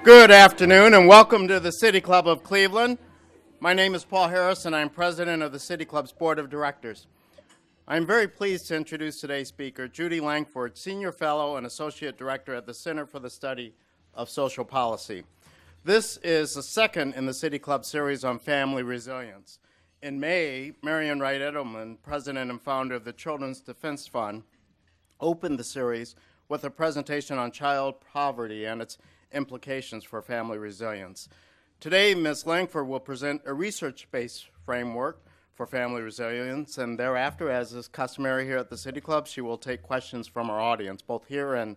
Good afternoon and welcome to the City Club of Cleveland. My name is Paul Harris and I'm president of the City Club's Board of Directors. I'm very pleased to introduce today's speaker, Judy Langford, Senior Fellow and Associate Director at the Center for the Study of Social Policy. This is the second in the City Club series on family resilience. In May, Marian Wright Edelman, president and founder of the Children's Defense Fund, opened the series with a presentation on child poverty and its implications for family resilience. Today, Ms. Langford will present a research-based framework for family resilience, and thereafter, as is customary here at the City Club, she will take questions from our audience, both here and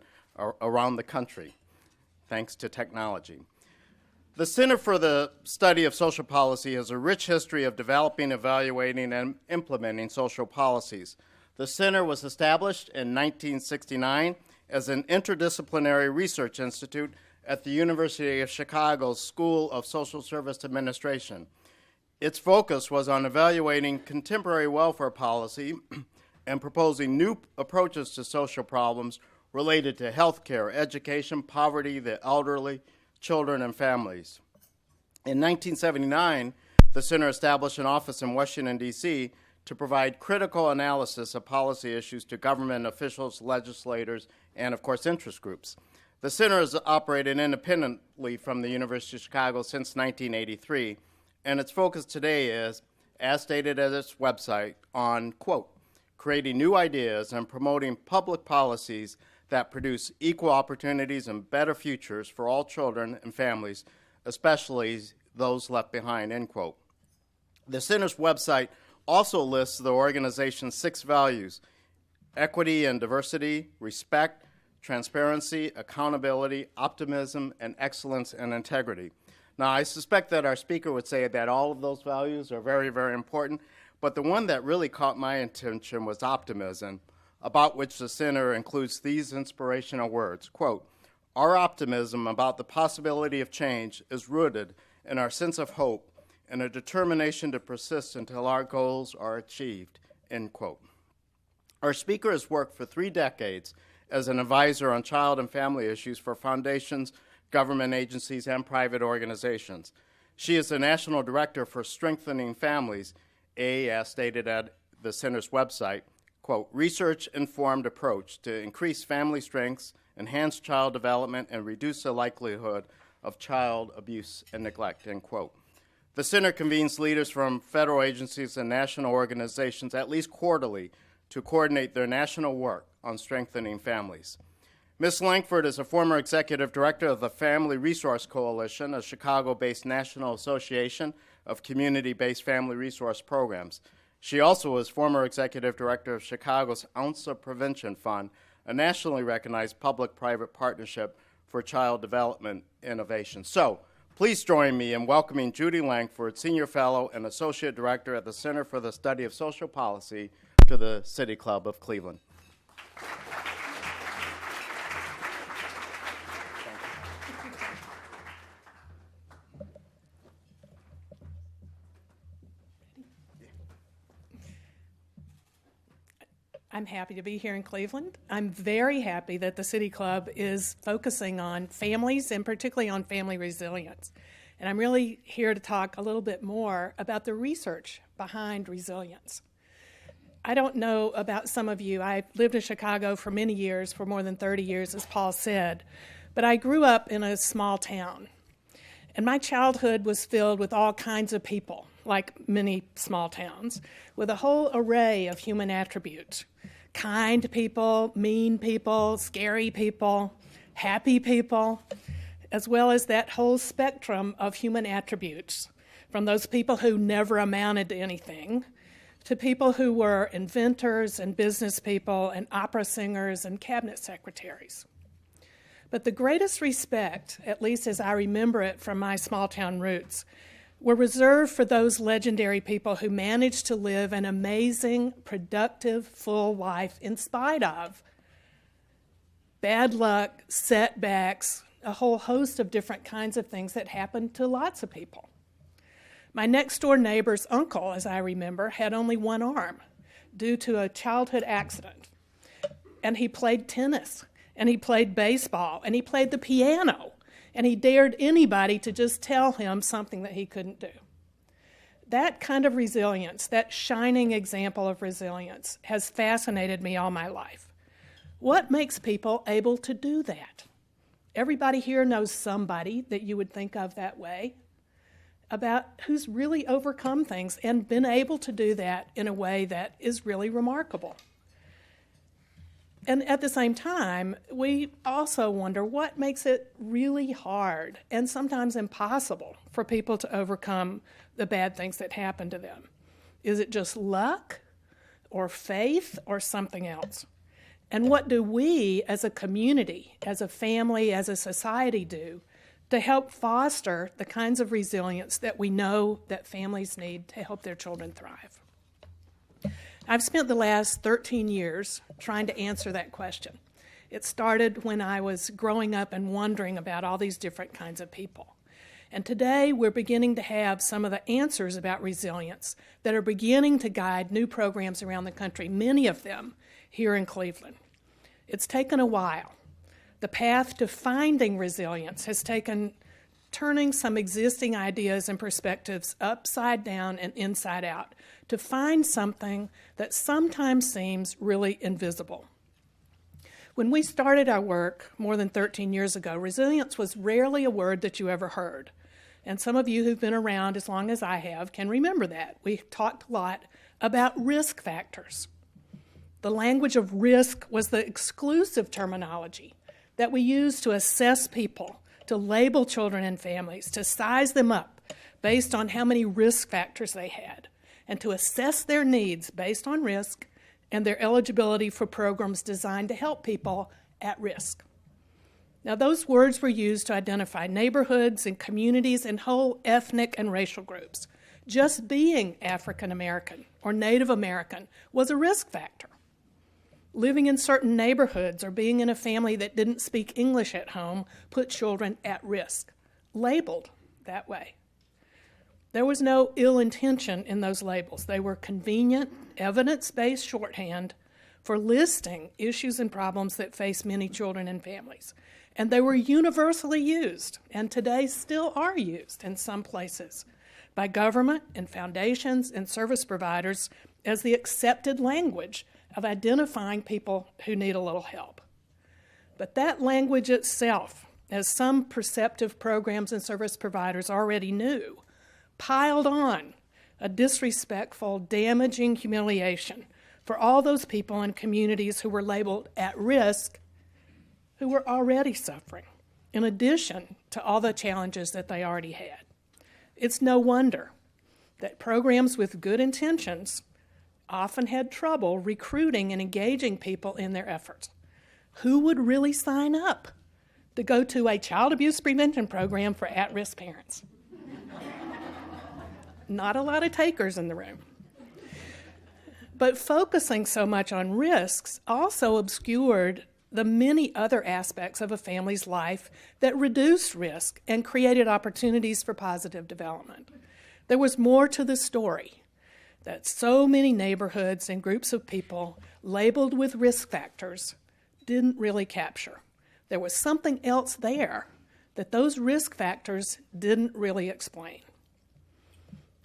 around the country, thanks to technology. The Center for the Study of Social Policy has a rich history of developing, evaluating, and implementing social policies. The center was established in 1969 as an interdisciplinary research institute at the University of Chicago's School of Social Service Administration. Its focus was on evaluating contemporary welfare policy and proposing new approaches to social problems related to health care, education, poverty, the elderly, children, and families. In 1979, the center established an office in Washington, D.C. to provide critical analysis of policy issues to government officials, legislators, and, of course, interest groups. The center has operated independently from the University of Chicago since 1983, and its focus today is, as stated at its website, on, quote, creating new ideas and promoting public policies that produce equal opportunities and better futures for all children and families, especially those left behind, end quote. The center's website also lists the organization's 6 values: equity and diversity, respect, transparency, accountability, optimism, and excellence and integrity. Now, I suspect that our speaker would say that all of those values are very, very important, but the one that really caught my attention was optimism, about which the center includes these inspirational words, quote, our optimism about the possibility of change is rooted in our sense of hope and a determination to persist until our goals are achieved, end quote. Our speaker has worked for 3 decades as an advisor on child and family issues for foundations, government agencies, and private organizations. She is the National Director for Strengthening Families, as stated at the center's website, quote, research-informed approach to increase family strengths, enhance child development, and reduce the likelihood of child abuse and neglect, end quote. The center convenes leaders from federal agencies and national organizations at least quarterly to coordinate their national work on strengthening families. Ms. Langford is a former executive director of the Family Resource Coalition, a Chicago-based national association of community-based family resource programs. She also is former executive director of Chicago's Ounce of Prevention Fund, a nationally recognized public-private partnership for child development innovation. So, please join me in welcoming Judy Langford, Senior Fellow and Associate Director at the Center for the Study of Social Policy, to the City Club of Cleveland. I'm happy to be here in Cleveland. I'm very happy that the City Club is focusing on families and particularly on family resilience. And I'm really here to talk a little bit more about the research behind resilience. I don't know about some of you. I lived in Chicago for many years, for more than 30 years, as Paul said. But I grew up in a small town. And my childhood was filled with all kinds of people, like many small towns, with a whole array of human attributes. Kind people, mean people, scary people, happy people, as well as that whole spectrum of human attributes, from those people who never amounted to anything to people who were inventors and business people and opera singers and cabinet secretaries. But the greatest respect, at least as I remember it from my small town roots, were reserved for those legendary people who managed to live an amazing, productive, full life in spite of bad luck, setbacks, a whole host of different kinds of things that happened to lots of people. My next-door neighbor's uncle, as I remember, had only one arm due to a childhood accident. And he played tennis, and he played baseball, and he played the piano. and he dared anybody to just tell him something that he couldn't do. That kind of resilience, that shining example of resilience, has fascinated me all my life. What makes people able to do that? Everybody here knows somebody that you would think of that way, about who's really overcome things and been able to do that in a way that is really remarkable. And at the same time, we also wonder what makes it really hard and sometimes impossible for people to overcome the bad things that happen to them. Is it just luck or faith or something else? And what do we as a community, as a family, as a society do to help foster the kinds of resilience that we know that families need to help their children thrive? I've spent the last 13 years trying to answer that question. It started when I was growing up and wondering about all these different kinds of people. And today we're beginning to have some of the answers about resilience that are beginning to guide new programs around the country, many of them here in Cleveland. It's taken a while. The path to finding resilience has taken turning some existing ideas and perspectives upside down and inside out to find something that sometimes seems really invisible. When we started our work more than 13 years ago, resilience was rarely a word that you ever heard. And some of you who've been around as long as I have can remember that. We talked a lot about risk factors. The language of risk was the exclusive terminology that we used to assess people, to label children and families, to size them up based on how many risk factors they had, and to assess their needs based on risk and their eligibility for programs designed to help people at risk. Now, those words were used to identify neighborhoods and communities and whole ethnic and racial groups. Just being African American or Native American was a risk factor. Living in certain neighborhoods or being in a family that didn't speak English at home put children at risk, labeled that way. There was no ill intention in those labels. They were convenient, evidence-based shorthand for listing issues and problems that face many children and families. And they were universally used, and today still are used in some places, by government and foundations and service providers as the accepted language of identifying people who need a little help. But that language itself, as some perceptive programs and service providers already knew, piled on a disrespectful, damaging humiliation for all those people in communities who were labeled at risk, who were already suffering, in addition to all the challenges that they already had. It's no wonder that programs with good intentions often had trouble recruiting and engaging people in their efforts. Who would really sign up to go to a child abuse prevention program for at-risk parents? Not a lot of takers in the room. But focusing so much on risks also obscured the many other aspects of a family's life that reduced risk and created opportunities for positive development. There was more to the story that so many neighborhoods and groups of people labeled with risk factors didn't really capture. There was something else there that those risk factors didn't really explain.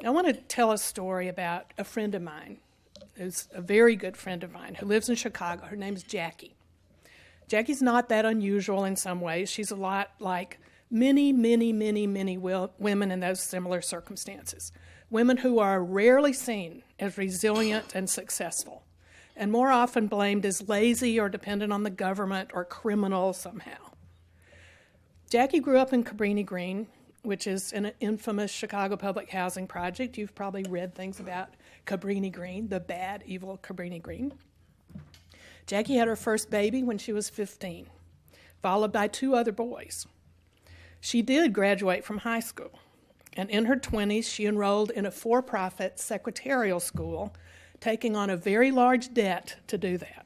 I want to tell a story about a friend of mine, who's a very good friend of mine, who lives in Chicago. Her name's Jackie. Jackie's not that unusual in some ways. She's a lot like many women in those similar circumstances. Women who are rarely seen as resilient and successful, and more often blamed as lazy or dependent on the government or criminal somehow. Jackie grew up in Cabrini Green, which is an infamous Chicago public housing project. You've probably read things about Cabrini Green, the bad, evil Cabrini Green. Jackie had her first baby when she was 15, followed by 2 other boys. She did graduate from high school, and in her 20s, she enrolled in a for-profit secretarial school, taking on a very large debt to do that.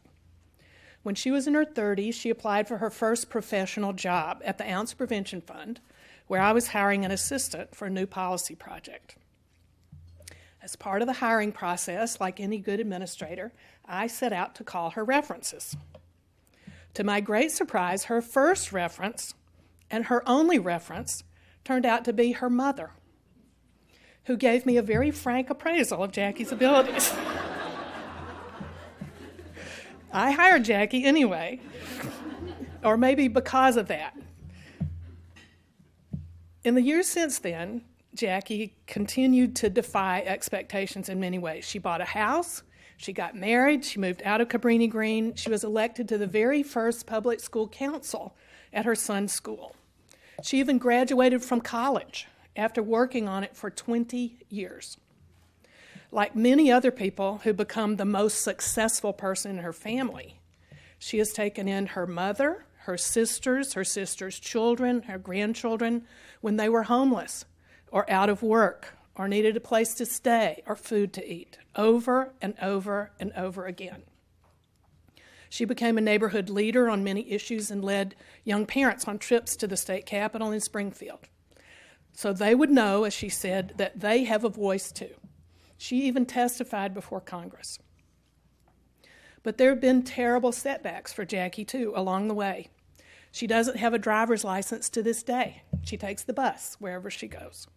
When she was in her 30s, she applied for her first professional job at the Ounce Prevention Fund, where I was hiring an assistant for a new policy project. As part of the hiring process, like any good administrator, I set out to call her references. To my great surprise, her first reference And her only reference turned out to be her mother, who gave me a very frank appraisal of Jackie's abilities. I hired Jackie anyway, or maybe because of that. In the years since then, Jackie continued to defy expectations in many ways. She bought a house, she got married, she moved out of Cabrini Green, she was elected to the very first public school council at her son's school. She even graduated from college after working on it for 20 years. Like many other people who become the most successful person in her family, she has taken in her mother, her sisters' children, her grandchildren when they were homeless or out of work or needed a place to stay or food to eat, over and over and over again. She became a neighborhood leader on many issues and led young parents on trips to the state capitol in Springfield. So they would know, as she said, that they have a voice too. She even testified before Congress. But there have been terrible setbacks for Jackie too along the way. She doesn't have a driver's license to this day. She takes the bus wherever she goes.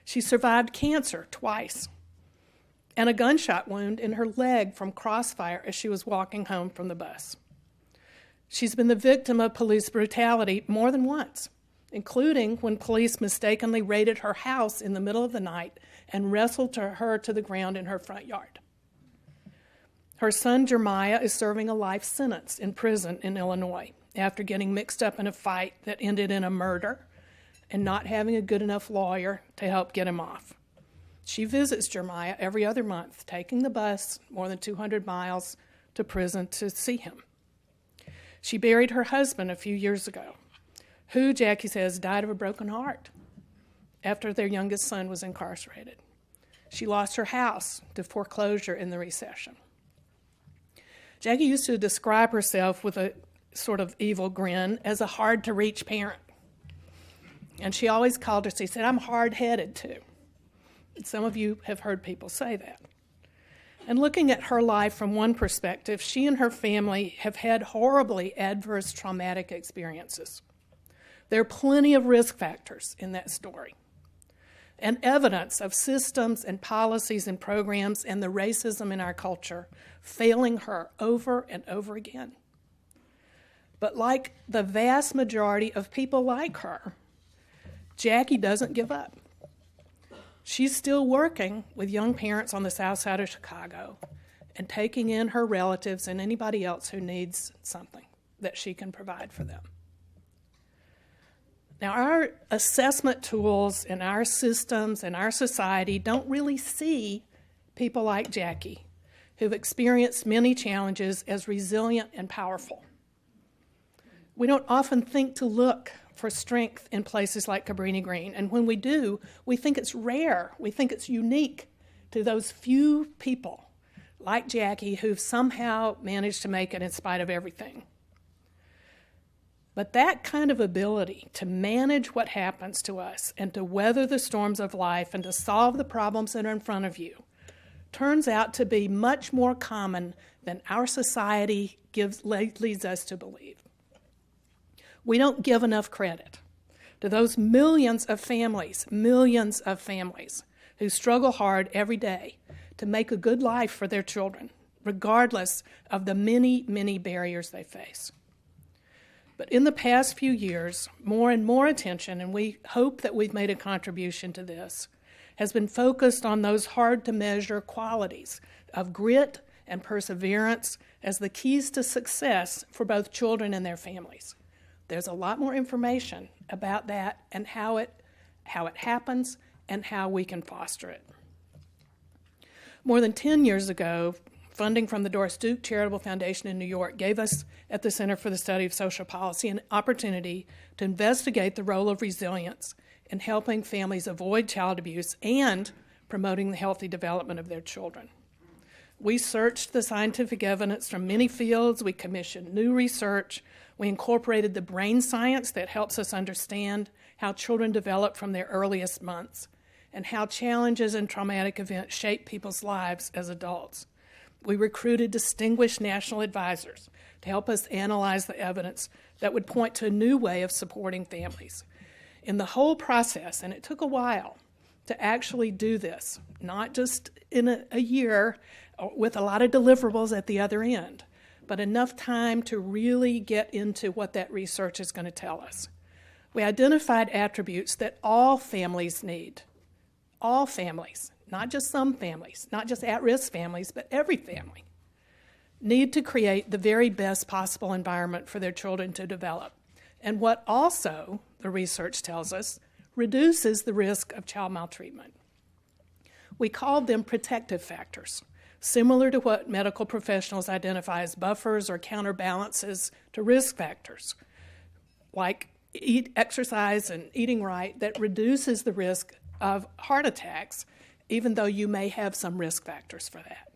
She survived cancer twice and a gunshot wound in her leg from crossfire as she was walking home from the bus. She's been the victim of police brutality more than once, including when police mistakenly raided her house in the middle of the night and wrestled her to the ground in her front yard. Her son Jeremiah is serving a life sentence in prison in Illinois after getting mixed up in a fight that ended in a murder and not having a good enough lawyer to help get him off. She visits Jeremiah every other month, taking the bus more than 200 miles to prison to see him. She buried her husband a few years ago, who, Jackie says, died of a broken heart after their youngest son was incarcerated. She lost her house to foreclosure in the recession. Jackie used to describe herself with a sort of evil grin as a hard-to-reach parent. And she always called her, she said, I'm hard-headed too. And some of you have heard people say that. And looking at her life from one perspective, she and her family have had horribly adverse traumatic experiences. There are plenty of risk factors in that story, and evidence of systems and policies and programs and the racism in our culture failing her over and over again. But like the vast majority of people like her, Jackie doesn't give up. She's still working with young parents on the south side of Chicago and taking in her relatives and anybody else who needs something that she can provide for them. Now, our assessment tools and our systems and our society don't really see people like Jackie, who've experienced many challenges, as resilient and powerful. We don't often think to look for strength in places like Cabrini Green, and when we do, we think it's rare. We think it's unique to those few people like Jackie who've somehow managed to make it in spite of everything. But that kind of ability to manage what happens to us and to weather the storms of life and to solve the problems that are in front of you turns out to be much more common than our society leads us to believe. We don't give enough credit to those millions of families who struggle hard every day to make a good life for their children, regardless of the many, many barriers they face. But in the past few years, more and more attention, and we hope that we've made a contribution to this, has been focused on those hard-to-measure qualities of grit and perseverance as the keys to success for both children and their families. There's a lot more information about that and how it happens and how we can foster it. More than 10 years ago, funding from the Doris Duke Charitable Foundation in New York gave us at the Center for the Study of Social Policy an opportunity to investigate the role of resilience in helping families avoid child abuse and promoting the healthy development of their children. We searched the scientific evidence from many fields, we commissioned new research, we incorporated the brain science that helps us understand how children develop from their earliest months and how challenges and traumatic events shape people's lives as adults. We recruited distinguished national advisors to help us analyze the evidence that would point to a new way of supporting families. In the whole process, and it took a while to actually do this, not just in a year with a lot of deliverables at the other end, but enough time to really get into what that research is going to tell us. We identified attributes that all families need. All families, not just some families, not just at-risk families, but every family, need to create the very best possible environment for their children to develop. And what also, the research tells us, reduces the risk of child maltreatment. We called them protective factors, similar to what medical professionals identify as buffers or counterbalances to risk factors, like exercise and eating right, that reduces the risk of heart attacks, even though you may have some risk factors for that.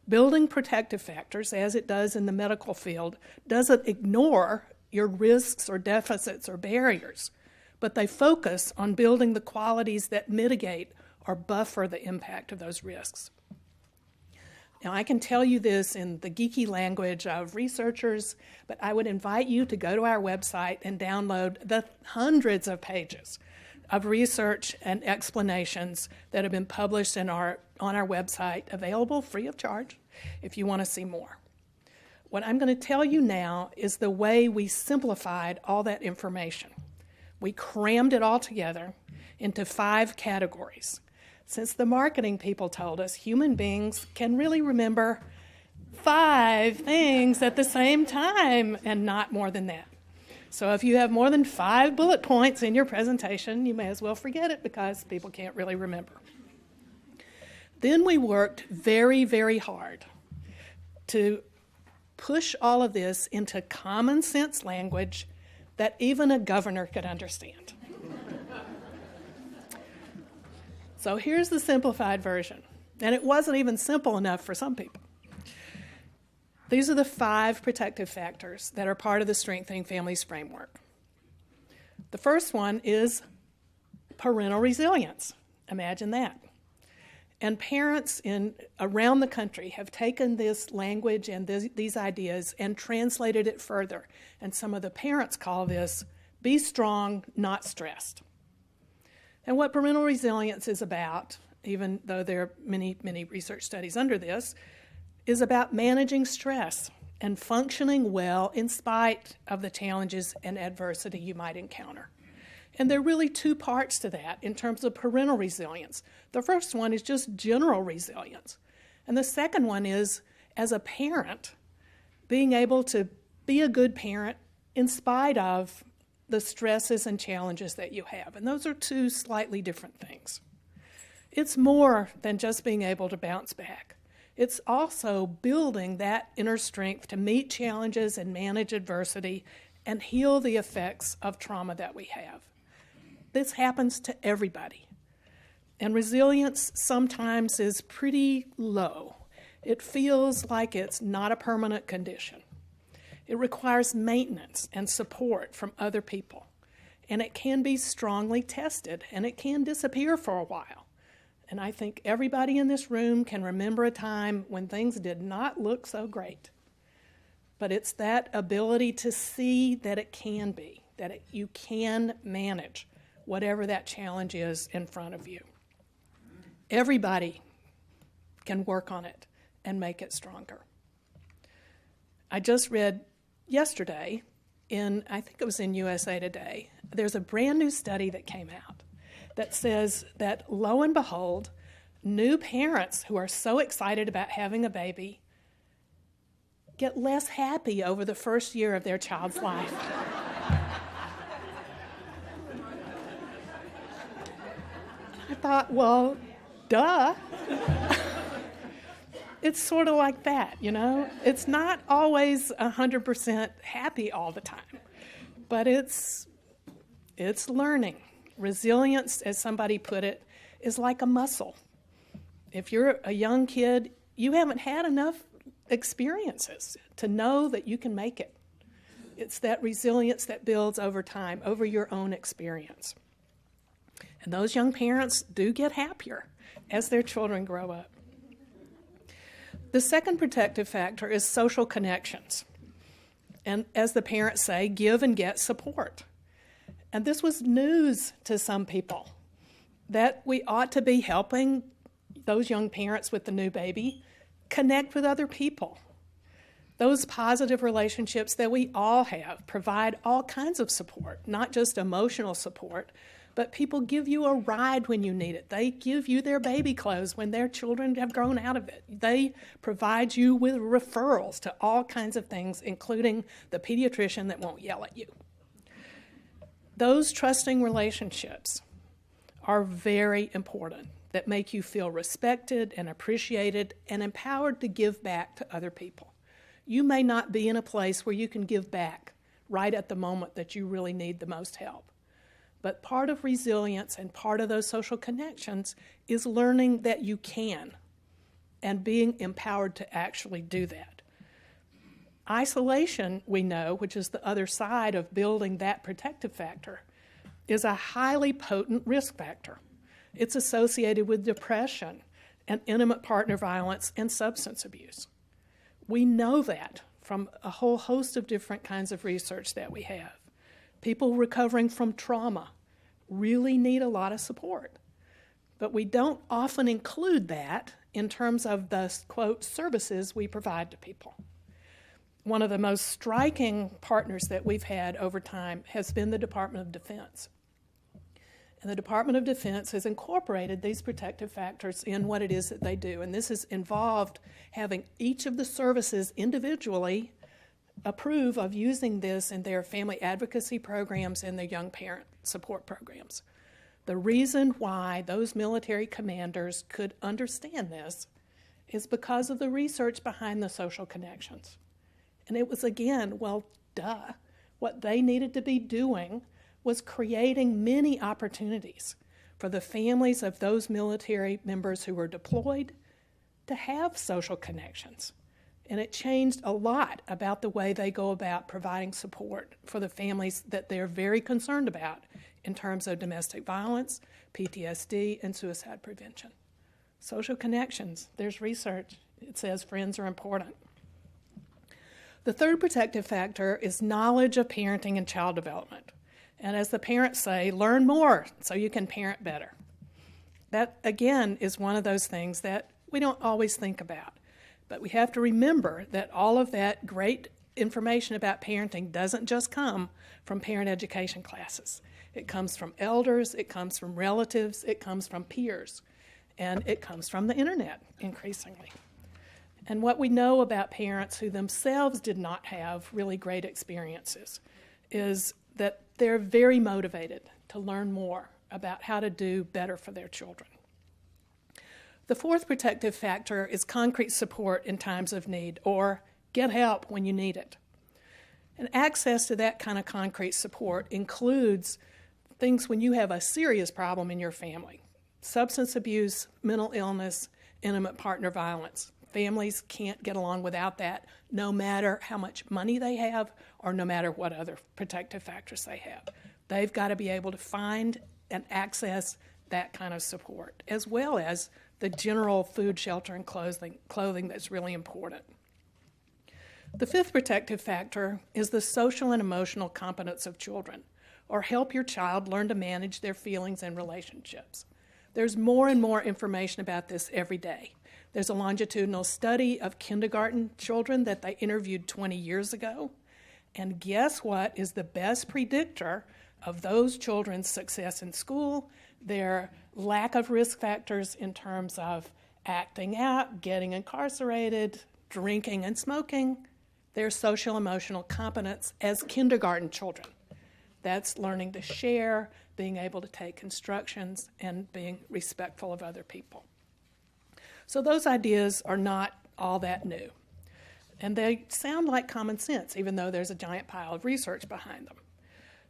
Building protective factors, as it does in the medical field, doesn't ignore your risks or deficits or barriers, but they focus on building the qualities that mitigate or buffer the impact of those risks. Now, I can tell you this in the geeky language of researchers, but I would invite you to go to our website and download the hundreds of pages of research and explanations that have been published on our website, available free of charge if you want to see more. What I'm going to tell you now is the way we simplified all that information. We crammed it all together into 5 categories. Since the marketing people told us human beings can really remember 5 things at the same time and not more than that. So if you have more than 5 bullet points in your presentation, you may as well forget it because people can't really remember. Then we worked very, very hard to push all of this into common sense language that even a governor could understand. So here's the simplified version, and it wasn't even simple enough for some people. These are the 5 protective factors that are part of the Strengthening Families framework. The first one is parental resilience. Imagine that. And parents around the country have taken this language and these ideas and translated it further. And some of the parents call this, be strong, not stressed. And what parental resilience is about, even though there are many, many research studies under this, is about managing stress and functioning well in spite of the challenges and adversity you might encounter. And there are really 2 parts to that in terms of parental resilience. The first one is just general resilience. And the second one is, as a parent, being able to be a good parent in spite of the stresses and challenges that you have. And those are 2 slightly different things. It's more than just being able to bounce back. It's also building that inner strength to meet challenges and manage adversity and heal the effects of trauma that we have. This happens to everybody. And resilience sometimes is pretty low. It feels like it's not a permanent condition. It requires maintenance and support from other people. And it can be strongly tested, and it can disappear for a while. And I think everybody in this room can remember a time when things did not look so great. But it's that ability to see that it can be, that you can manage whatever that challenge is in front of you. Everybody can work on it and make it stronger. I just read yesterday I think it was in USA Today, there's a brand new study that came out that says that, lo and behold, new parents who are so excited about having a baby get less happy over the first year of their child's life. I thought, well, duh. It's sort of like that, you know? It's not always 100% happy all the time, but it's learning. Resilience, as somebody put it, is like a muscle. If you're a young kid, you haven't had enough experiences to know that you can make it. It's that resilience that builds over time, over your own experience. And those young parents do get happier as their children grow up. The second protective factor is social connections. And as the parents say, give and get support. And this was news to some people, that we ought to be helping those young parents with the new baby connect with other people. Those positive relationships that we all have provide all kinds of support, not just emotional support, but people give you a ride when you need it. They give you their baby clothes when their children have grown out of it. They provide you with referrals to all kinds of things, including the pediatrician that won't yell at you. Those trusting relationships are very important, that make you feel respected and appreciated and empowered to give back to other people. You may not be in a place where you can give back right at the moment that you really need the most help. But part of resilience and part of those social connections is learning that you can and being empowered to actually do that. Isolation, we know, which is the other side of building that protective factor, is a highly potent risk factor. It's associated with depression and intimate partner violence and substance abuse. We know that from a whole host of different kinds of research that we have. People recovering from trauma really need a lot of support. But we don't often include that in terms of the, quote, services we provide to people. One of the most striking partners that we've had over time has been the Department of Defense. And the Department of Defense has incorporated these protective factors in what it is that they do. And this has involved having each of the services individually approve of using this in their family advocacy programs and their young parent support programs. The reason why those military commanders could understand this is because of the research behind the social connections. And it was, again, well, duh. What they needed to be doing was creating many opportunities for the families of those military members who were deployed to have social connections. And it changed a lot about the way they go about providing support for the families that they're very concerned about in terms of domestic violence, PTSD, and suicide prevention. Social connections, there's research. It says friends are important. The third protective factor is knowledge of parenting and child development. And as the parents say, learn more so you can parent better. That, again, is one of those things that we don't always think about. But we have to remember that all of that great information about parenting doesn't just come from parent education classes. It comes from elders, it comes from relatives, it comes from peers, and it comes from the internet increasingly. And what we know about parents who themselves did not have really great experiences is that they're very motivated to learn more about how to do better for their children. The fourth protective factor is concrete support in times of need, or get help when you need it. And access to that kind of concrete support includes things when you have a serious problem in your family: substance abuse, mental illness, intimate partner violence. Families can't get along without that, no matter how much money they have or no matter what other protective factors they have. They've got to be able to find and access that kind of support, as well as the general food, shelter, and clothing that's really important. The fifth protective factor is the social and emotional competence of children, or help your child learn to manage their feelings and relationships. There's more and more information about this every day. There's a longitudinal study of kindergarten children that they interviewed 20 years ago. And guess what is the best predictor of those children's success in school? Their lack of risk factors in terms of acting out, getting incarcerated, drinking and smoking, their social emotional competence as kindergarten children. That's learning to share, being able to take instructions, and being respectful of other people. So those ideas are not all that new. And they sound like common sense, even though there's a giant pile of research behind them.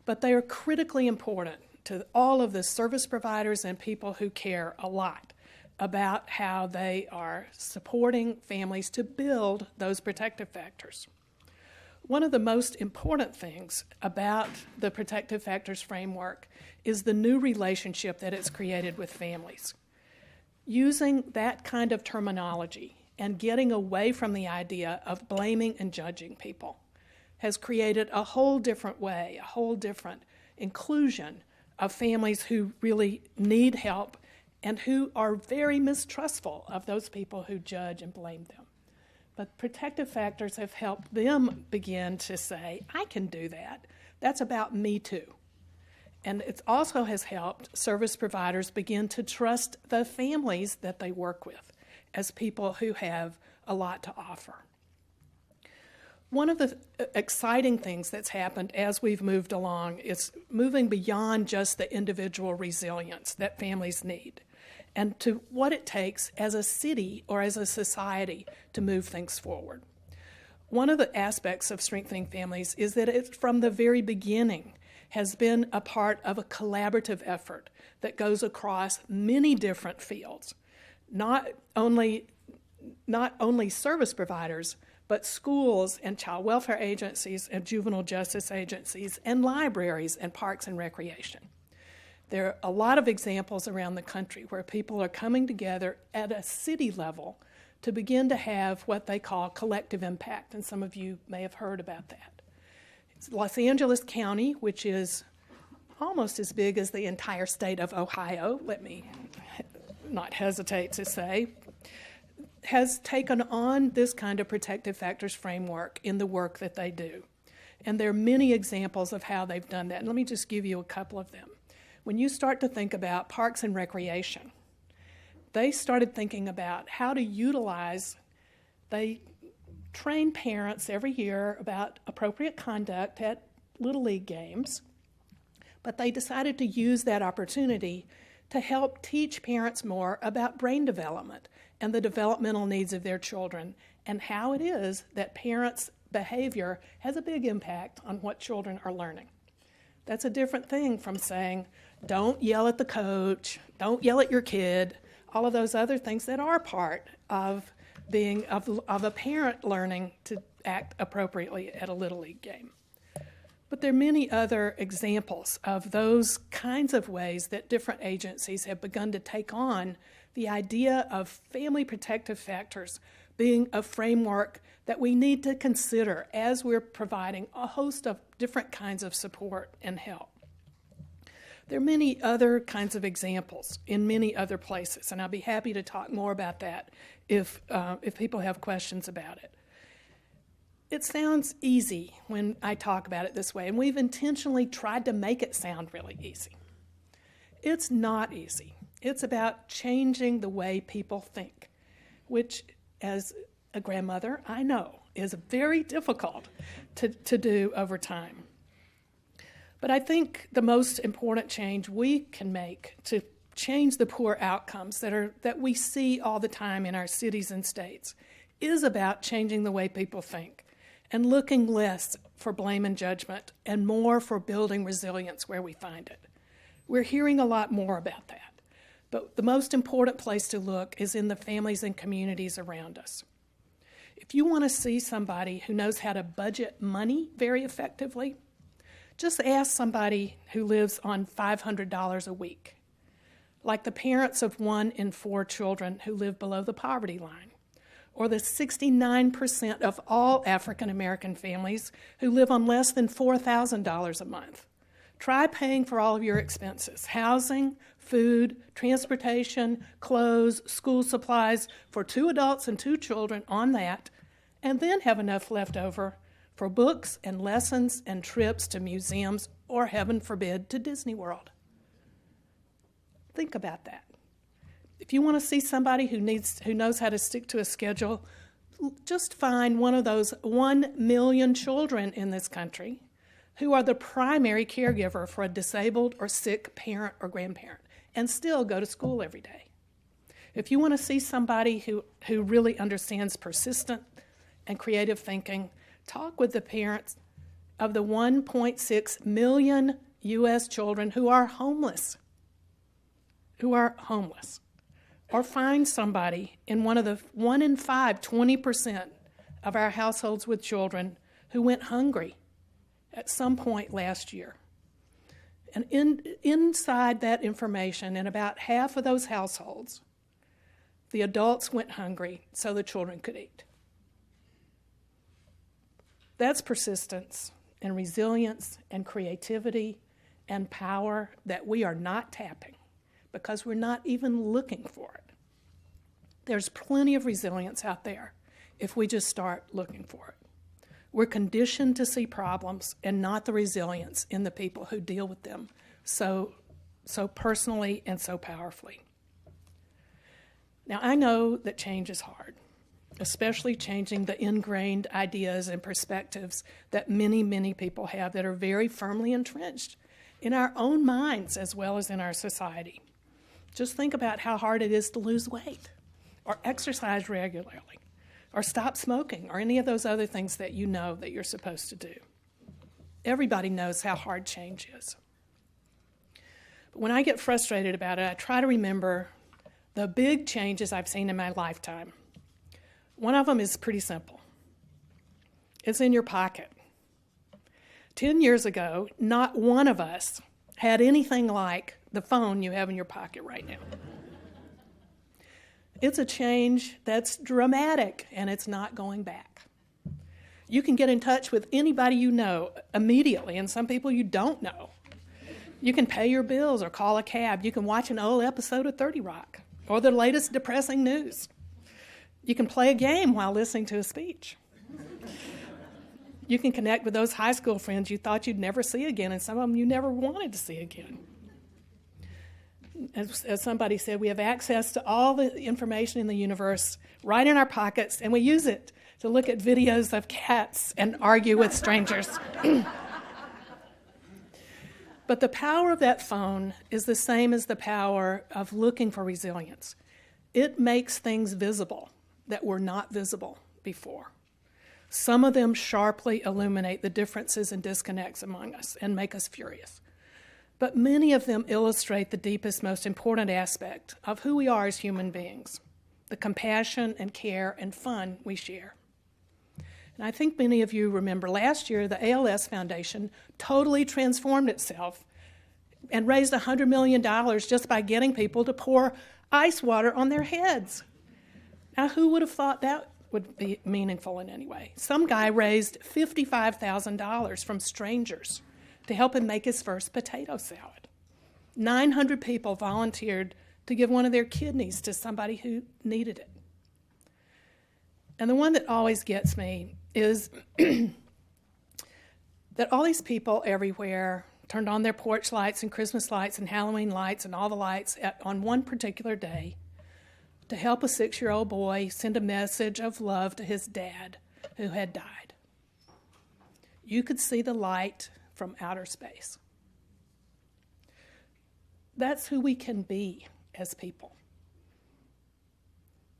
But they are critically important to all of the service providers and people who care a lot about how they are supporting families to build those protective factors. One of the most important things about the protective factors framework is the new relationship that it's created with families. Using that kind of terminology and getting away from the idea of blaming and judging people has created a whole different way, a whole different inclusion of families who really need help and who are very mistrustful of those people who judge and blame them. But protective factors have helped them begin to say, I can do that. That's about me too. And it also has helped service providers begin to trust the families that they work with as people who have a lot to offer. One of the exciting things that's happened as we've moved along is moving beyond just the individual resilience that families need and to what it takes as a city or as a society to move things forward. One of the aspects of strengthening families is that it, from the very beginning, has been a part of a collaborative effort that goes across many different fields, not only service providers, but schools and child welfare agencies and juvenile justice agencies and libraries and parks and recreation. There are a lot of examples around the country where people are coming together at a city level to begin to have what they call collective impact, and some of you may have heard about that. Los Angeles County, which is almost as big as the entire state of Ohio, let me not hesitate to say, has taken on this kind of protective factors framework in the work that they do. And there are many examples of how they've done that. And let me just give you a couple of them. When you start to think about parks and recreation, they started thinking about how to utilize, they train parents every year about appropriate conduct at Little League games, but they decided to use that opportunity to help teach parents more about brain development and the developmental needs of their children and how it is that parents' behavior has a big impact on what children are learning. That's a different thing from saying, don't yell at the coach, don't yell at your kid, all of those other things that are part of being of a parent learning to act appropriately at a Little League game. But there are many other examples of those kinds of ways that different agencies have begun to take on the idea of family protective factors being a framework that we need to consider as we're providing a host of different kinds of support and help. There are many other kinds of examples in many other places, and I'll be happy to talk more about that if people have questions about it. It sounds easy when I talk about it this way, and we've intentionally tried to make it sound really easy. It's not easy. It's about changing the way people think, which, as a grandmother, I know is very difficult to do over time. But I think the most important change we can make to change the poor outcomes that we see all the time in our cities and states is about changing the way people think and looking less for blame and judgment and more for building resilience where we find it. We're hearing a lot more about that. But the most important place to look is in the families and communities around us. If you want to see somebody who knows how to budget money very effectively, just ask somebody who lives on $500 a week, like the parents of 1 in 4 children who live below the poverty line, or the 69% of all African American families who live on less than $4,000 a month. Try paying for all of your expenses: housing, food, transportation, clothes, school supplies for 2 adults and 2 children on that, and then have enough left over for books and lessons and trips to museums or, heaven forbid, to Disney World. Think about that. If you want to see somebody who knows how to stick to a schedule, just find one of those 1 million children in this country who are the primary caregiver for a disabled or sick parent or grandparent and still go to school every day. If you want to see somebody who really understands persistent and creative thinking, talk with the parents of the 1.6 million U.S. children who are homeless. Or find somebody in one of the 1 in 5, 20% of our households with children who went hungry at some point last year. And inside that information, in about half of those households, The adults went hungry so the children could eat. That's persistence and resilience and creativity and power that we are not tapping because we're not even looking for it. There's plenty of resilience out there if we just start looking for it. We're conditioned to see problems and not the resilience in the people who deal with them so personally and so powerfully. Now, I know that change is hard, especially changing the ingrained ideas and perspectives that many, many people have that are very firmly entrenched in our own minds as well as in our society. Just think about how hard it is to lose weight or exercise regularly or stop smoking or any of those other things that you know that you're supposed to do. Everybody knows how hard change is. But when I get frustrated about it, I try to remember the big changes I've seen in my lifetime. One of them is pretty simple. It's in your pocket. 10 years ago, not one of us had anything like the phone you have in your pocket right now. It's a change that's dramatic, and it's not going back. You can get in touch with anybody you know immediately, and some people you don't know. You can pay your bills or call a cab. You can watch an old episode of 30 Rock or the latest depressing news. You can play a game while listening to a speech. You can connect with those high school friends you thought you'd never see again, and some of them you never wanted to see again. As somebody said, we have access to all the information in the universe right in our pockets, and we use it to look at videos of cats and argue with strangers. But the power of that phone is the same as the power of looking for resilience. It makes things visible that were not visible before. Some of them sharply illuminate the differences and disconnects among us and make us furious. But many of them illustrate the deepest, most important aspect of who we are as human beings, the compassion and care and fun we share. And I think many of you remember last year the ALS Foundation totally transformed itself and raised $100 million just by getting people to pour ice water on their heads. Now, who would have thought that would be meaningful in any way? Some guy raised $55,000 from strangers to help him make his first potato salad. 900 people volunteered to give one of their kidneys to somebody who needed it. And the one that always gets me is that all these people everywhere turned on their porch lights and Christmas lights and Halloween lights and all the lights on one particular day to help a 6-year-old boy send a message of love to his dad who had died. You could see the light from outer space. That's who we can be as people.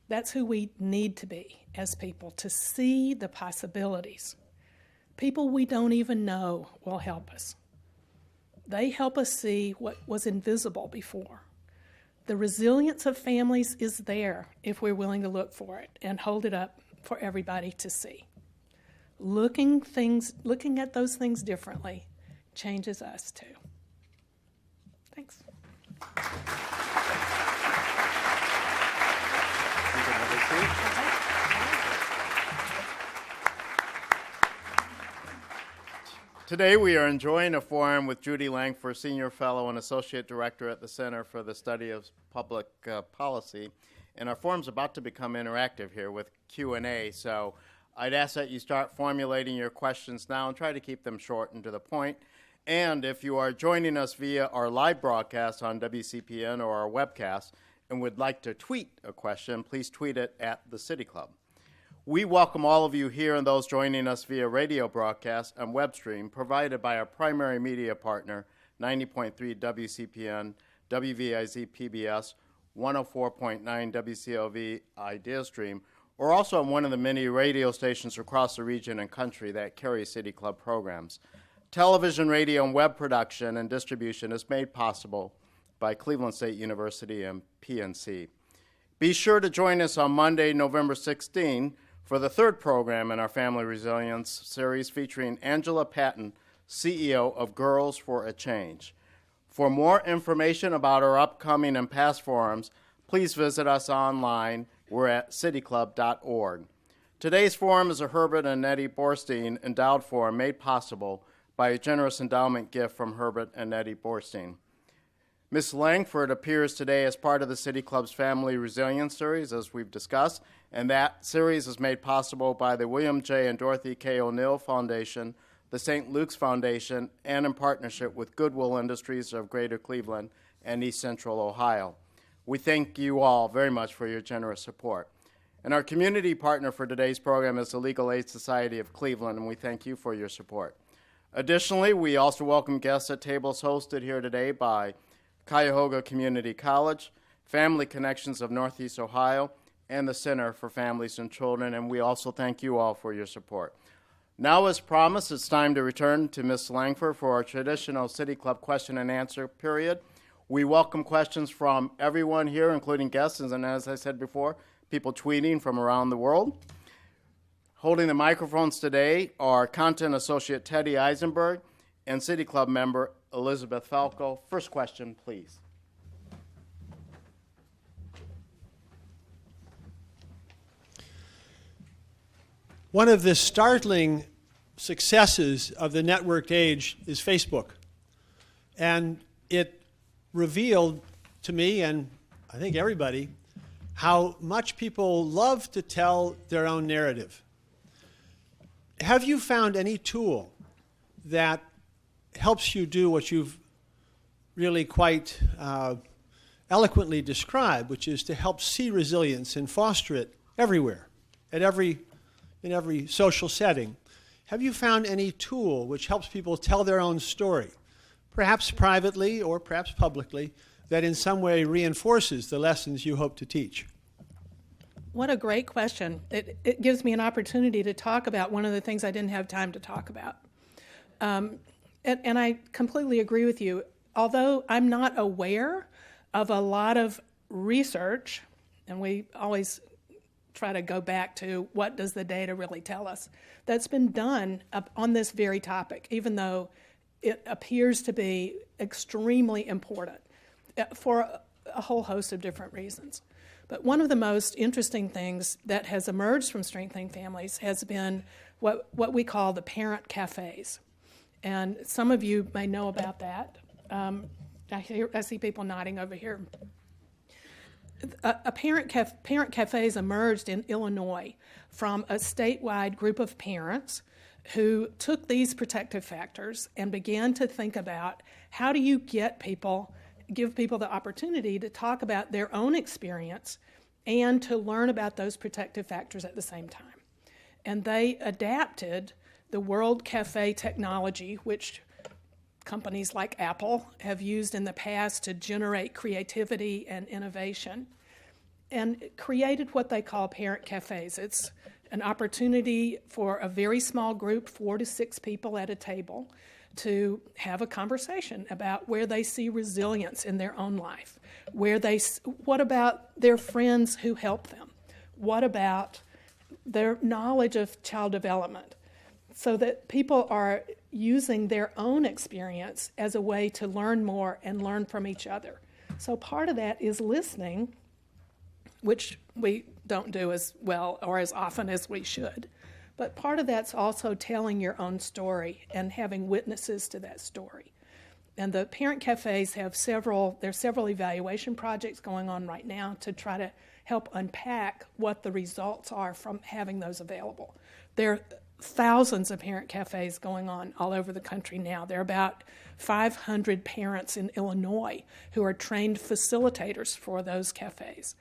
That's who we need to be as people, to see the possibilities. People we don't even know will help us. They help us see what was invisible before. The resilience of families is there if we're willing to look for it and hold it up for everybody to see. Looking at those things differently changes us too. Thanks. Today we are enjoying a forum with Judy Langford, Senior Fellow and Associate Director at the Center for the Study of Public Policy. And our forum's about to become interactive here with Q&A, so I'd ask that you start formulating your questions now and try to keep them short and to the point. And if you are joining us via our live broadcast on WCPN or our webcast and would like to tweet a question, please tweet it at the City Club. We welcome all of you here and those joining us via radio broadcast and web stream provided by our primary media partner, 90.3 WCPN, WVIZ PBS, 104.9 WCLV Idea Stream, or also on one of the many radio stations across the region and country that carry City Club programs. Television, radio, and web production and distribution is made possible by Cleveland State University and PNC. Be sure to join us on Monday, November 16, for the third program in our Family Resilience series featuring Angela Patton, CEO of Girls for a Change. For more information about our upcoming and past forums, please visit us online. We're at cityclub.org. Today's forum is a Herbert and Nettie Borstein endowed forum made possible by a generous endowment gift from Herbert and Nettie Borstein. Ms. Langford appears today as part of the City Club's Family Resilience Series, as we've discussed, and that series is made possible by the William J. and Dorothy K. O'Neill Foundation, the St. Luke's Foundation, and in partnership with Goodwill Industries of Greater Cleveland and East Central Ohio. We thank you all very much for your generous support. And our community partner for today's program is the Legal Aid Society of Cleveland, and we thank you for your support. Additionally, we also welcome guests at tables hosted here today by Cuyahoga Community College, Family Connections of Northeast Ohio, and the Center for Families and Children, and we also thank you all for your support. Now, as promised, it's time to return to Ms. Langford for our traditional City Club question and answer period. We welcome questions from everyone here, including guests, and as I said before, people tweeting from around the world. Holding the microphones today are Content Associate Teddy Eisenberg and City Club member Elizabeth Falco. First question, please. One of the startling successes of the networked age is Facebook. And it revealed to me, and I think everybody, how much people love to tell their own narrative. Have you found any tool that helps you do what you've really quite eloquently described, which is to help see resilience and foster it everywhere, in every social setting? Have you found any tool which helps people tell their own story, perhaps privately or perhaps publicly, that in some way reinforces the lessons you hope to teach? What a great question. It gives me an opportunity to talk about one of the things I didn't have time to talk about. And I completely agree with you. Although I'm not aware of a lot of research, and we always try to go back to what does the data really tell us, that's been done on this very topic, even though it appears to be extremely important for a whole host of different reasons. But one of the most interesting things that has emerged from Strengthening Families has been what we call the parent cafes. And some of you may know about that. I see people nodding over here. Parent cafes emerged in Illinois from a statewide group of parents who took these protective factors and began to think about how do you give people the opportunity to talk about their own experience and to learn about those protective factors at the same time. And they adapted the World Cafe technology, which companies like Apple have used in the past to generate creativity and innovation, and created what they call parent cafes. It's an opportunity for a very small group, 4 to 6 people at a table, to have a conversation about where they see resilience in their own life, what about their friends who help them, what about their knowledge of child development, so that people are using their own experience as a way to learn more and learn from each other. So part of that is listening, which we don't do as well or as often as we should. But part of that's also telling your own story and having witnesses to that story. And the parent cafes have several evaluation projects going on right now to try to help unpack what the results are from having those available. There are thousands of parent cafes going on all over the country now. There are about 500 parents in Illinois who are trained facilitators for those cafes.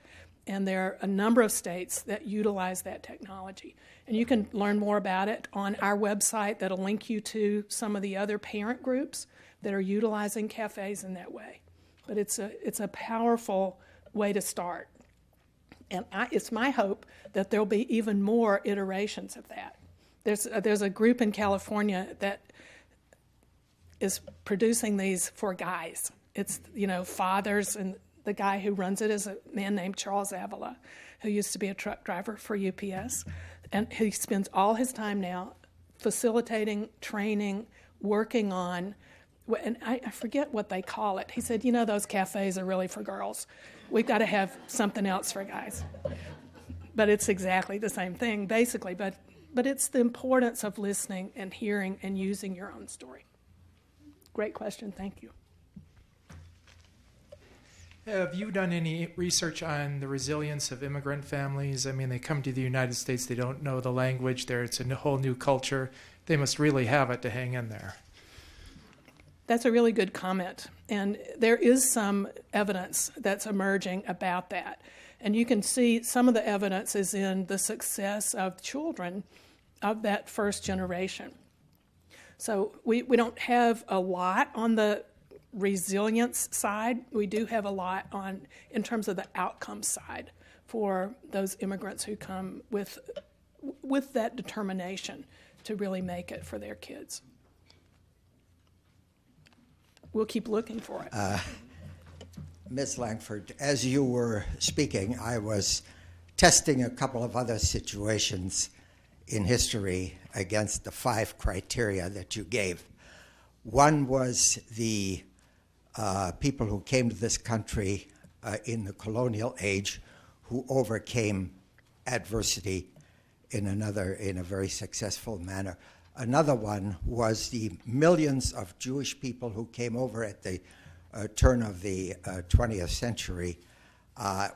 And there are a number of states that utilize that technology. And you can learn more about it on our website that'll link you to some of the other parent groups that are utilizing cafes in that way. But it's a powerful way to start. And it's my hope that there'll be even more iterations of that. There's a group in California that is producing these for guys. It's, fathers, and the guy who runs it is a man named Charles Avila, who used to be a truck driver for UPS. And he spends all his time now facilitating, training, working on and I forget what they call it. He said, those cafes are really for girls. We've got to have something else for guys. But it's exactly the same thing, basically. But it's the importance of listening and hearing and using your own story. Great question. Thank you. Have you done any research on the resilience of immigrant families? I mean, they come to the United States, they don't know the language there, it's a whole new culture. They must really have it to hang in there. That's a really good comment. And there is some evidence that's emerging about that. And you can see some of the evidence is in the success of children of that first generation. So we don't have a lot on the resilience side. We do have a lot in terms of the outcome side for those immigrants who come with that determination to really make it for their kids. We'll keep looking for it. Ms. Langford, as you were speaking, I was testing a couple of other situations in history against the 5 criteria that you gave. One was the people who came to this country in the colonial age who overcame adversity in a very successful manner. Another one was the millions of Jewish people who came over at the turn of the 20th century, a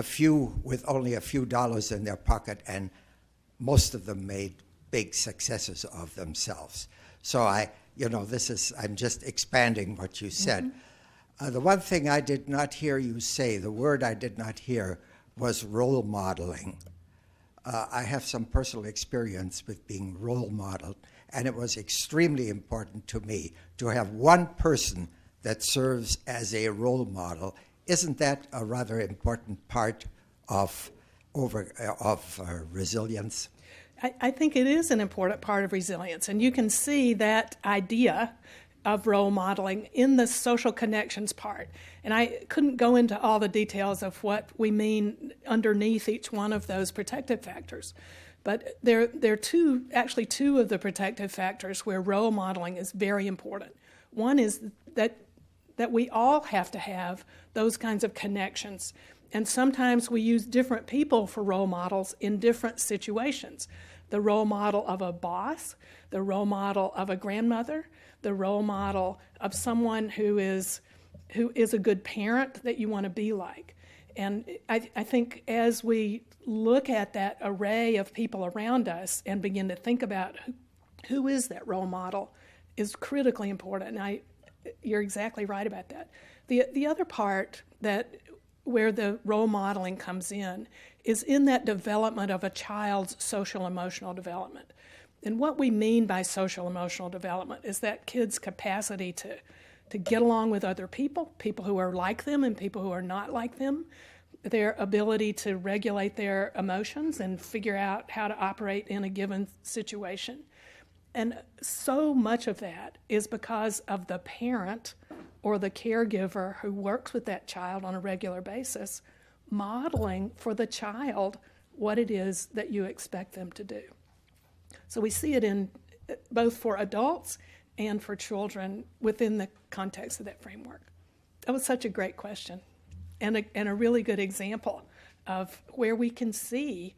few with only a few dollars in their pocket, and most of them made big successes of themselves. So I'm just expanding what you said. The one thing I did not hear you say, the word I did not hear, was role modeling. I have some personal experience with being role modeled, and it was extremely important to me to have one person that serves as a role model. Isn't that a rather important part of resilience? I think it is an important part of resilience, and you can see that idea of role modeling in the social connections part. And I couldn't go into all the details of what we mean underneath each one of those protective factors. But there are two of the protective factors where role modeling is very important. One is that we all have to have those kinds of connections. And sometimes we use different people for role models in different situations. The role model of a boss, the role model of a grandmother, the role model of someone who is a good parent that you want to be like. And I think as we look at that array of people around us and begin to think about who is that role model is critically important. And you're exactly right about that. The other part where the role modeling comes in is in that development of a child's social emotional development. And what we mean by social emotional development is that kid's capacity to get along with other people who are like them and people who are not like them, their ability to regulate their emotions and figure out how to operate in a given situation. And so much of that is because of the parent or the caregiver who works with that child on a regular basis, modeling for the child what it is that you expect them to do. So we see it in both for adults and for children within the context of that framework. That was such a great question and a really good example of where we can see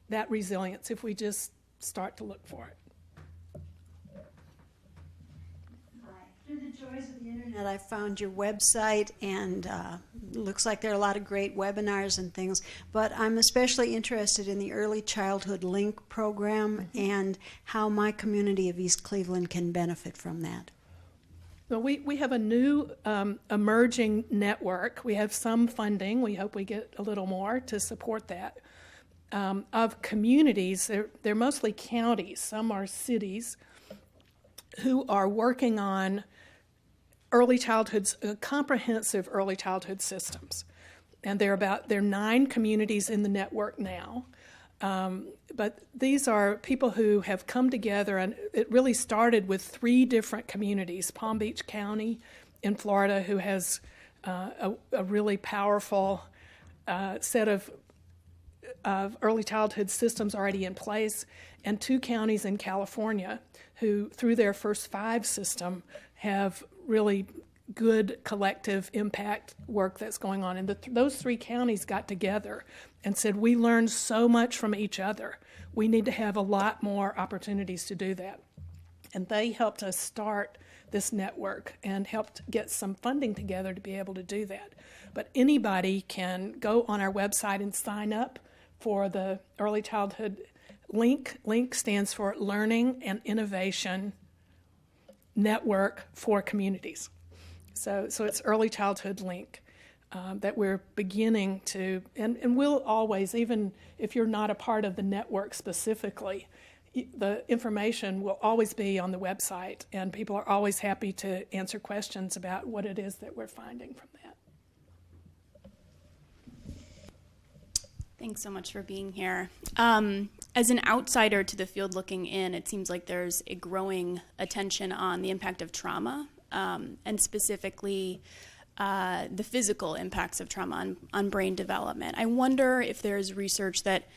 that resilience if we just start to look for it. Through the joys of the internet, I found your website, and looks like there are a lot of great webinars and things, but I'm especially interested in the Early Childhood Link program and how my community of East Cleveland can benefit from that. Well, we have a new emerging network. We have some funding. We hope we get a little more to support that. Of communities, they're mostly counties, some are cities, who are working on comprehensive early childhood systems. And there are 9 communities in the network now. But these are people who have come together, and it really started with 3 different communities. Palm Beach County in Florida, who has a really powerful set of early childhood systems already in place, and 2 counties in California who, through their First 5 system, have really good collective impact work that's going on. And those 3 counties got together and said, we learned so much from each other. We need to have a lot more opportunities to do that. And they helped us start this network and helped get some funding together to be able to do that. But anybody can go on our website and sign up for the Early Childhood Link. Link stands for Learning and Innovation Network for Communities. So it's Early Childhood Link that we're beginning to, and we'll always, even if you're not a part of the network specifically, the information will always be on the website, and people are always happy to answer questions about what it is that we're finding from that. Thanks so much for being here. As an outsider to the field looking in, it seems like there's a growing attention on the impact of trauma, and specifically the physical impacts of trauma on brain development. I wonder if there's research that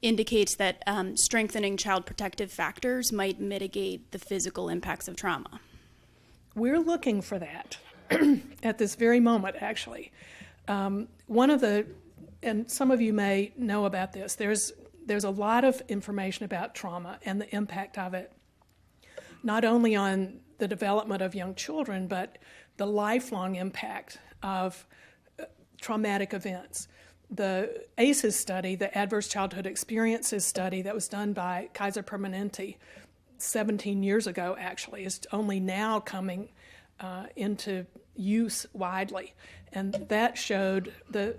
indicates that strengthening child protective factors might mitigate the physical impacts of trauma. We're looking for that at this very moment, actually. One of the, and some of you may know about this, there's a lot of information about trauma and the impact of it, not only on the development of young children, but the lifelong impact of traumatic events. The ACEs study, the Adverse Childhood Experiences study that was done by Kaiser Permanente 17 years ago, actually, is only now coming into use widely. And that showed the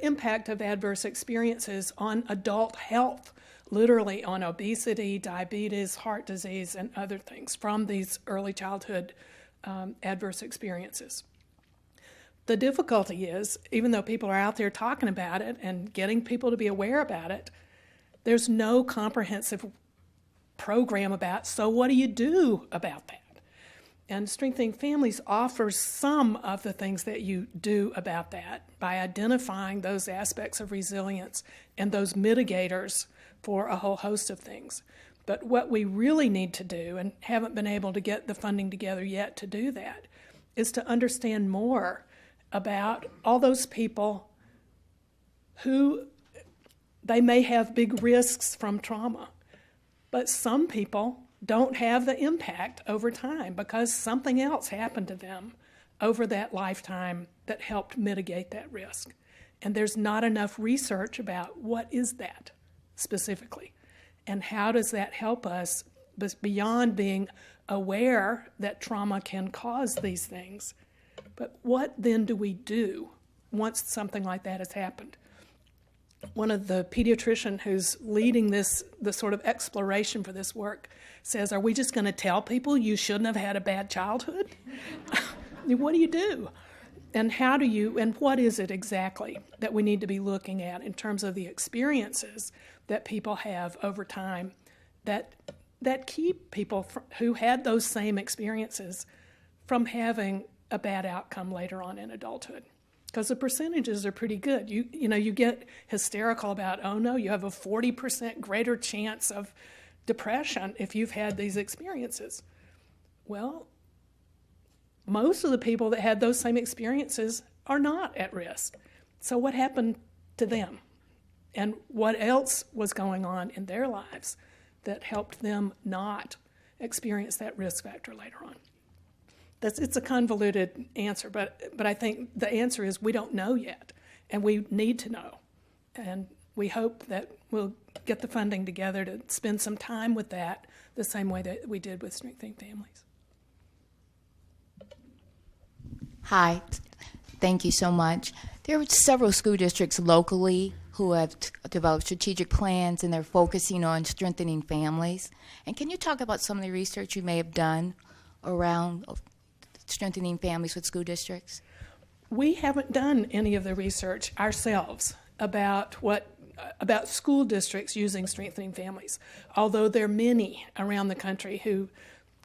impact of adverse experiences on adult health, literally on obesity, diabetes, heart disease, and other things from these early childhood adverse experiences. The difficulty is, even though people are out there talking about it and getting people to be aware about it, there's no comprehensive program about, so what do you do about that? And Strengthening Families offers some of the things that you do about that by identifying those aspects of resilience and those mitigators for a whole host of things. But what we really need to do, and haven't been able to get the funding together yet to do that, is to understand more about all those people who they may have big risks from trauma, but some people don't have the impact over time because something else happened to them over that lifetime that helped mitigate that risk. And there's not enough research about what is that specifically, and how does that help us beyond being aware that trauma can cause these things. But what then do we do once something like that has happened? One of the pediatrician who's leading the sort of exploration for this work says, are we just going to tell people you shouldn't have had a bad childhood? What do you do? And how do you, and what is it exactly that we need to be looking at in terms of the experiences that people have over time that keep people who had those same experiences from having a bad outcome later on in adulthood? Because the percentages are pretty good. You know, you get hysterical about, oh no, you have a 40% greater chance of depression if you've had these experiences. Well, most of the people that had those same experiences are not at risk. So what happened to them? And what else was going on in their lives that helped them not experience that risk factor later on? It's a convoluted answer, but I think the answer is we don't know yet, and we need to know. And we hope that we'll get the funding together to spend some time with that the same way that we did with Strengthening Families. Hi, thank you so much. There are several school districts locally who have developed strategic plans, and they're focusing on strengthening families. And can you talk about some of the research you may have done around strengthening families with school districts? We haven't done any of the research ourselves about school districts using Strengthening Families, although there are many around the country who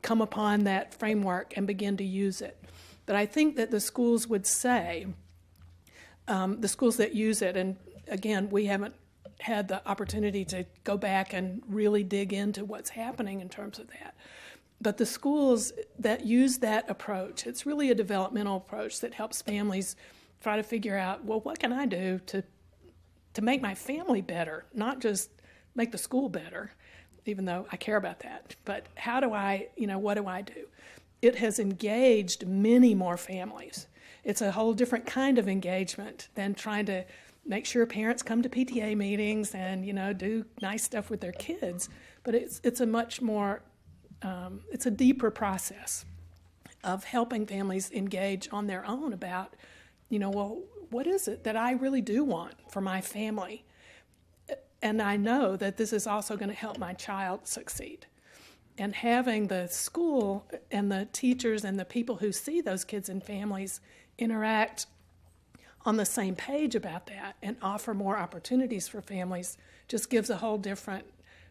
come upon that framework and begin to use it. But I think that the schools would say, the schools that use it, and again, we haven't had the opportunity to go back and really dig into what's happening in terms of that, But the schools that use that approach, it's really a developmental approach that helps families try to figure out, well, what can I do to make my family better, not just make the school better, even though I care about that. But how do I, what do I do? It has engaged many more families. It's a whole different kind of engagement than trying to make sure parents come to PTA meetings and, do nice stuff with their kids. But it's a much more, it's a deeper process of helping families engage on their own about, well, what is it that I really do want for my family? And I know that this is also going to help my child succeed. And having the school and the teachers and the people who see those kids and families interact on the same page about that and offer more opportunities for families just gives a whole different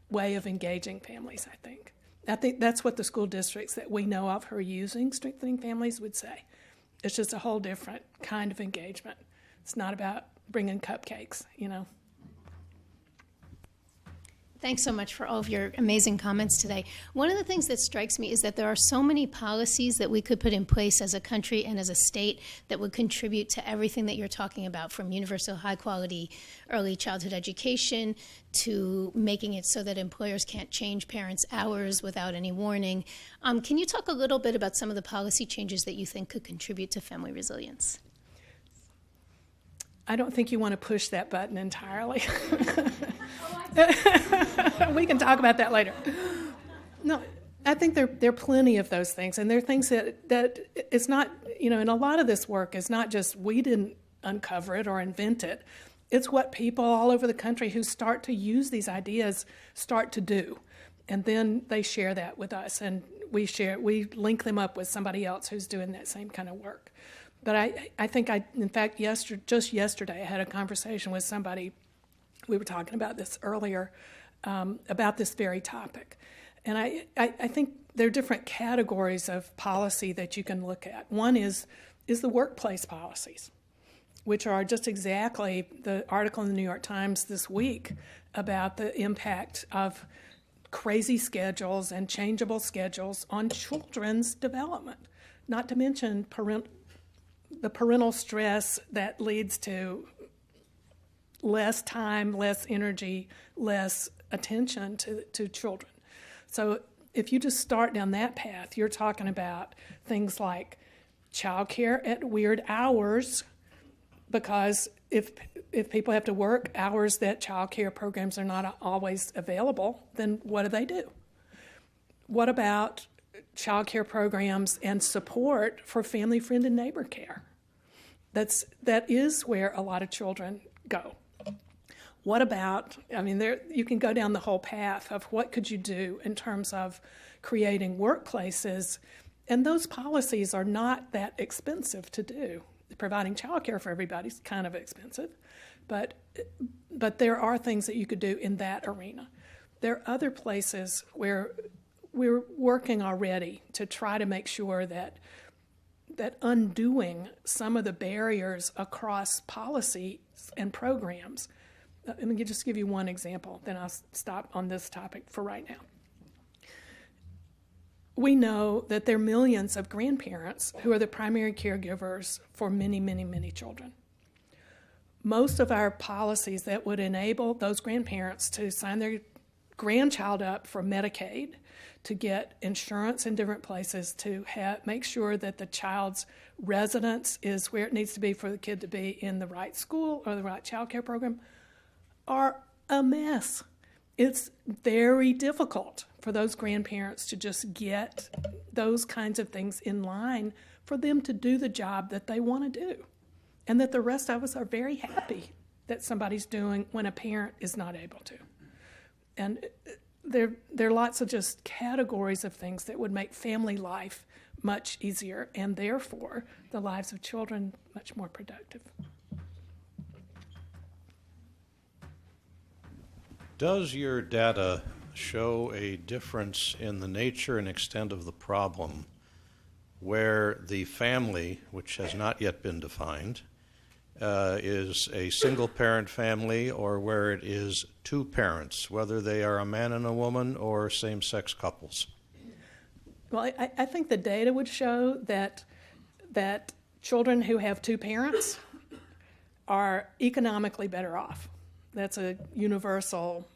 way of engaging families, I think. I think that's what the school districts that we know of who are using Strengthening Families would say. It's just a whole different kind of engagement. It's not about bringing cupcakes, Thanks so much for all of your amazing comments today. One of the things that strikes me is that there are so many policies that we could put in place as a country and as a state that would contribute to everything that you're talking about, from universal high-quality early childhood education to making it so that employers can't change parents' hours without any warning. Can you talk a little bit about some of the policy changes that you think could contribute to family resilience? I don't think you want to push that button entirely. We can talk about that later. No, I think there are plenty of those things, and there are things that it's not, and a lot of this work is not just we didn't uncover it or invent it. It's what people all over the country who start to use these ideas start to do, and then they share that with us, and we link them up with somebody else who's doing that same kind of work. But I think in fact, just yesterday, I had a conversation with somebody. We were talking about this earlier, about this very topic. And I think there are different categories of policy that you can look at. One is the workplace policies, which are just exactly the article in the New York Times this week about the impact of crazy schedules and changeable schedules on children's development, not to mention the parental stress that leads to less time, less energy, less attention to children. So if you just start down that path, you're talking about things like childcare at weird hours, because if people have to work hours that childcare programs are not always available, then what do? What about childcare programs and support for family, friend, and neighbor care? That is where a lot of children go. What about, you can go down the whole path of what could you do in terms of creating workplaces, and those policies are not that expensive to do. Providing childcare for everybody is kind of expensive, but there are things that you could do in that arena. There are other places where we're working already to try to make sure that undoing some of the barriers across policies and programs. Let me just give you one example, then I'll stop on this topic for right now. We know that there are millions of grandparents who are the primary caregivers for many, many, many children. Most of our policies that would enable those grandparents to sign their grandchild up for Medicaid, to get insurance in different places, to make sure that the child's residence is where it needs to be for the kid to be in the right school or the right child care program, are a mess. It's very difficult for those grandparents to just get those kinds of things in line for them to do the job that they want to do, and that the rest of us are very happy that somebody's doing when a parent is not able to. And there are lots of just categories of things that would make family life much easier, and therefore the lives of children much more productive. Does your data show a difference in the nature and extent of the problem where the family, which has not yet been defined, is a single-parent family, or where it is two parents, whether they are a man and a woman or same-sex couples? Well, I think the data would show that children who have two parents are economically better off. That's a universal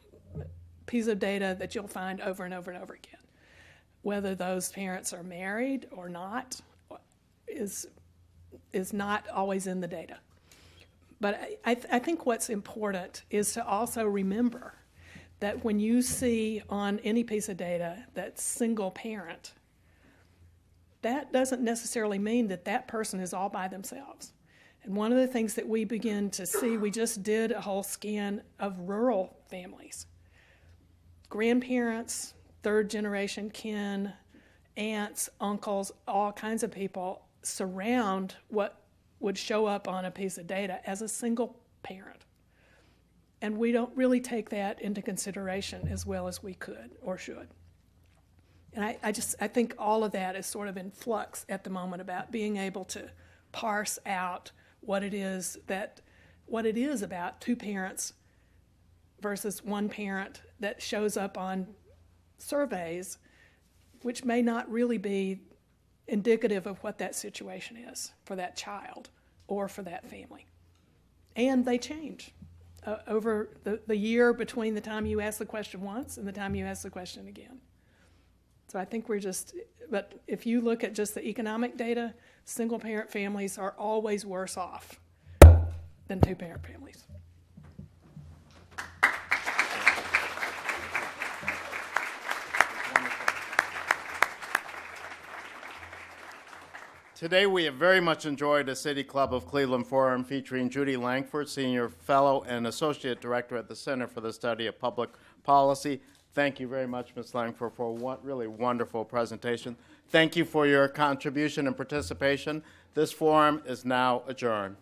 piece of data that you'll find over and over and over again. Whether those parents are married or not is not always in the data. But I think what's important is to also remember that when you see on any piece of data that single parent, that doesn't necessarily mean that that person is all by themselves. And one of the things that we begin to see, we just did a whole scan of rural families. Grandparents, third generation kin, aunts, uncles, all kinds of people surround what would show up on a piece of data as a single parent. And we don't really take that into consideration as well as we could or should. And I think all of that is sort of in flux at the moment about being able to parse out what it is about two parents versus one parent that shows up on surveys, which may not really be indicative of what that situation is for that child or for that family. And they change over the year between the time you ask the question once and the time you ask the question again. So I think but if you look at just the economic data, single-parent families are always worse off than two-parent families. Today we have very much enjoyed a City Club of Cleveland forum featuring Judy Langford, Senior Fellow and Associate Director at the Center for the Study of Public Policy. Thank you very much, Ms. Langford, for a really wonderful presentation. Thank you for your contribution and participation. This forum is now adjourned.